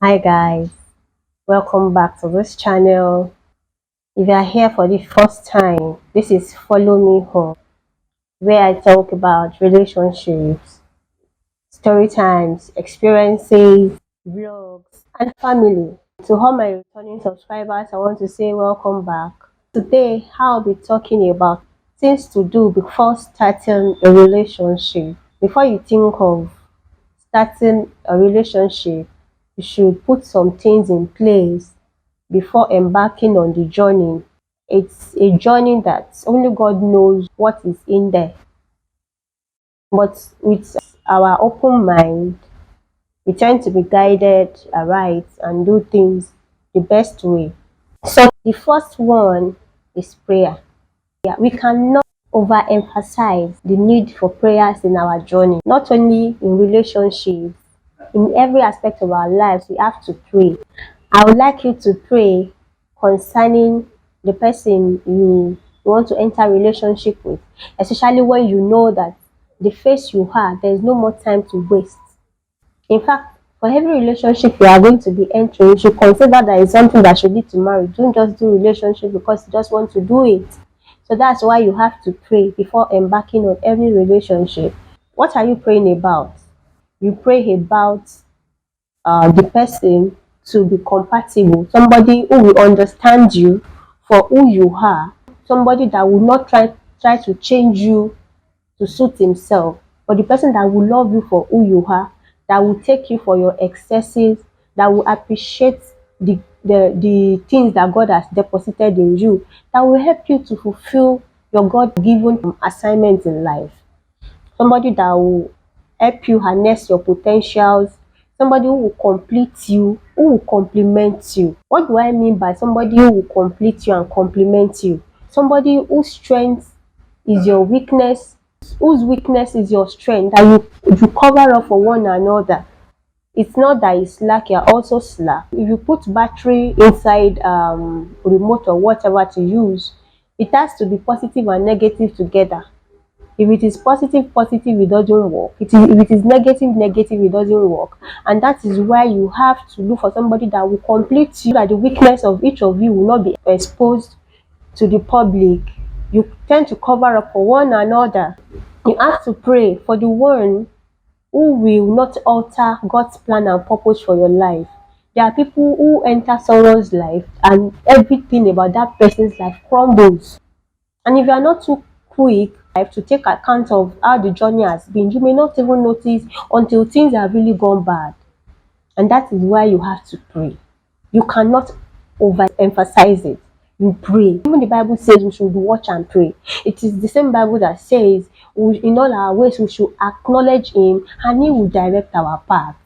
Hi guys, welcome back to this channel. If you are here for the first time, this is Follow Me Home, where I talk about relationships, story times, experiences, vlogs, and family. To all my returning subscribers, I want to say welcome back. Today, I'll be talking about things to do before starting a relationship. Before you think of starting a relationship, you should put some things in place before embarking on the journey. It's a journey that only God knows what is in there. But with our open mind, we tend to be guided aright and do things the best way. So the first one is prayer. Yeah, we cannot overemphasize the need for prayers in our journey, not only in relationships, in every aspect of our lives, we have to pray. I would like you to pray concerning the person you want to enter a relationship with, especially when you know that the phase you have, there is no more time to waste. In fact, for every relationship you are going to be entering, you should consider that it's something that should lead to marriage. Don't just do relationship because you just want to do it. So that's why you have to pray before embarking on every relationship. What are you praying about? You pray about the person to be compatible, somebody who will understand you for who you are, somebody that will not try to change you to suit himself, but the person that will love you for who you are, that will take you for your excesses, that will appreciate the things that God has deposited in you, that will help you to fulfill your God-given assignment in life. Somebody that will help you harness your potentials, somebody who will complete you, who will complement you. What do I mean by somebody who will complete you and complement you? Somebody whose strength is your weakness, whose weakness is your strength, that you cover up for one another. It's not that you slack, you're also slack. If you put battery inside remote or whatever to use, it has to be positive and negative together. If it is positive, positive, it doesn't work. If it is negative, negative, it doesn't work. And that is why you have to look for somebody that will complete you, that the weakness of each of you will not be exposed to the public. You tend to cover up for one another. You have to pray for the one who will not alter God's plan and purpose for your life. There are people who enter someone's life and everything about that person's life crumbles. And if you are not too quick to take account of how the journey has been, you may not even notice until things have really gone bad. And that is why you have to pray. You cannot overemphasize it. You pray. Even the Bible says we should watch and pray. It is the same Bible that says in all our ways we should acknowledge Him and He will direct our path.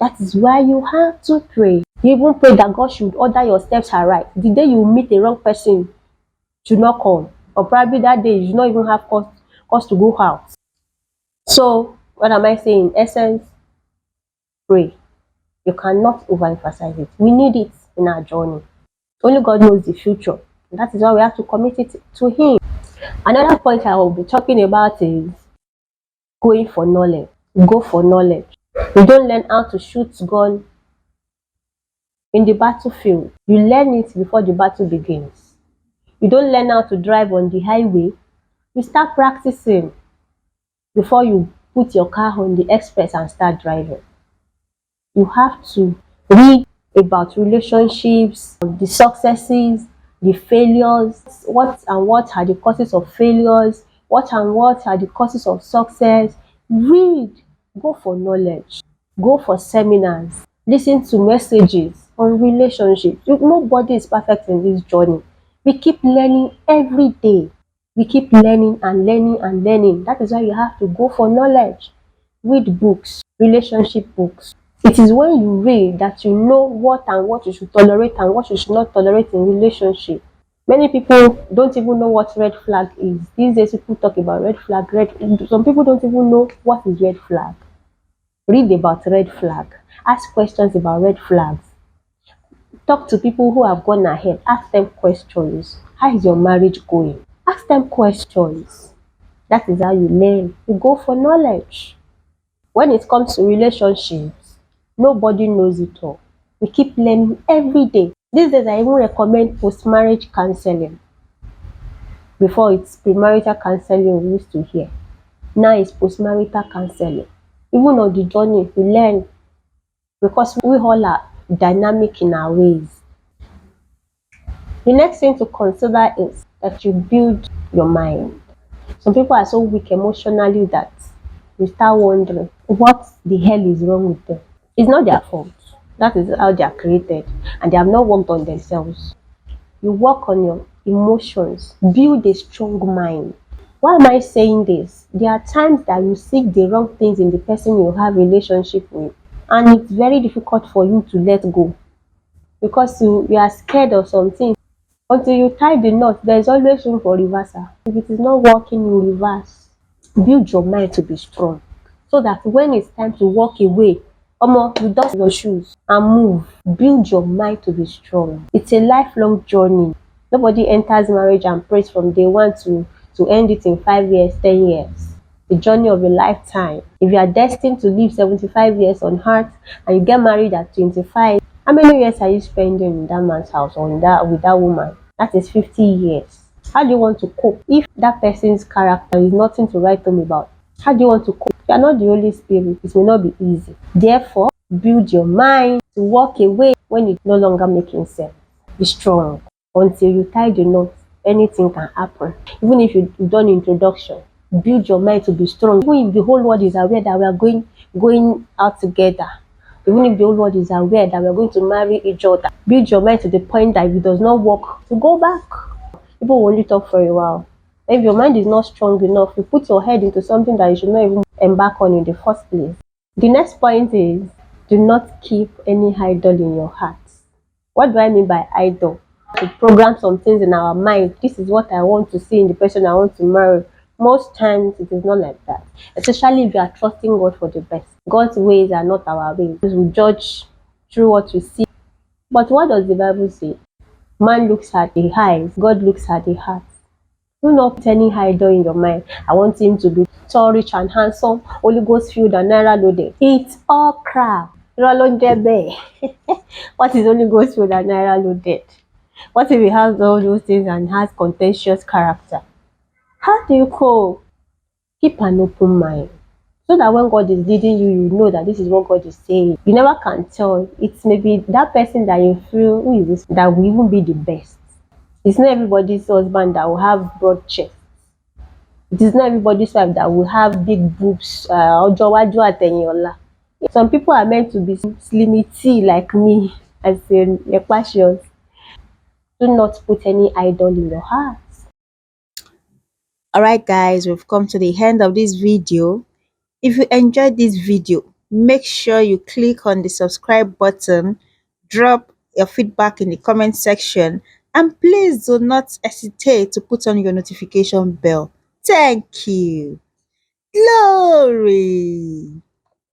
That is why you have to pray. You even pray that God should order your steps aright. The day you meet a wrong person should not come. Or probably that day you do not even have cause to go out. So what am I saying? In essence, pray. You cannot overemphasize it. We need it in our journey. Only God knows the future. And that is why we have to commit it to Him. Another point I will be talking about is going for knowledge. Go for knowledge. You don't learn how to shoot gun in the battlefield. You learn it before the battle begins. You don't learn how to drive on the highway. You start practicing before you put your car on the express and start driving. You have to read about relationships, the successes, the failures, what are the causes of failures, what are the causes of success. Read, go for knowledge, go for seminars, listen to messages on relationships. Nobody is perfect in this journey. We keep learning every day. We keep learning and learning and learning. That is why you have to go for knowledge. Read books, relationship books. It is when you read that you know what you should tolerate and what you should not tolerate in relationship. Many people don't even know what red flag is. These days people talk about red flag, some people don't even know what is red flag. Read about red flag. Ask questions about red flags. Talk to people who have gone ahead. Ask them questions. How is your marriage going? Ask them questions. That is how you learn. You go for knowledge. When it comes to relationships, Nobody knows it all. We keep learning every day. These days, I even recommend post-marriage counseling. Before, it's premarital counseling we used to hear. Now it's post-marital counseling. Even on the journey, we learn because we all are dynamic in our ways. The next thing to consider is that you build your mind. Some people are so weak emotionally that you start wondering what the hell is wrong with them. It's not their fault. That is how they are created, and they have not worked on themselves. You work on your emotions, build a strong mind. Why am I saying this? There are times that you seek the wrong things in the person you have relationship with, and it's very difficult for you to let go because you are scared of something. Until you tie the knot, there is always room for reversal. If it is not working, you reverse. Build your mind to be strong so that when it's time to walk away, you dust your shoes and move. Build your mind to be strong. It's a lifelong journey. Nobody enters marriage and prays from day one to end it in 5 years, 10 years. The journey of a lifetime. If you are destined to live 75 years on earth and you get married at 25, how many years are you spending in that man's house or with that woman? That is 50 years. How do you want to cope if that person's character is nothing to write home about? How do you want to cope? You are not the Holy Spirit. It may not be easy. Therefore, build your mind to walk away when it's no longer making sense. Be strong. Until you tie the knot, anything can happen. Even if you've done introduction, build your mind to be strong. Even if the whole world is aware that we are going out together, even if the whole world is aware that we are going to marry each other, build your mind to the point that if it does not work, to go back. People will only talk for a while. If your mind is not strong enough, you put your head into something that you should not even embark on in the first place. The next point is, do not keep any idol in your heart. What do I mean by idol? To program some things in our mind. This is what I want to see in the person I want to marry. Most times it is not like that. Especially if you are trusting God for the best. God's ways are not our ways. We judge through what we see. But what does the Bible say? Man looks at the eyes, God looks at the heart. Do not put any idol in your mind. I want him to be tall, rich, and handsome, Holy Ghost filled, and naira loaded. It's all crap. What is Holy Ghost filled and naira loaded? What if he has all those things and has contentious character? How do you cope? Keep an open mind. So that when God is leading you, you know that this is what God is saying. You never can tell. It's maybe that person that you feel, who is this, that will even be the best. It's not everybody's husband that will have broad chest. It is not everybody's wife that will have big boobs. Some people are meant to be slimity like me, as in Lepashions. Do not put any idol in your heart. Alright guys, we've come to the end of this video. If you enjoyed this video, make sure you click on the subscribe button, drop your feedback in the comment section, and please do not hesitate to put on your notification bell. Thank you. Glory.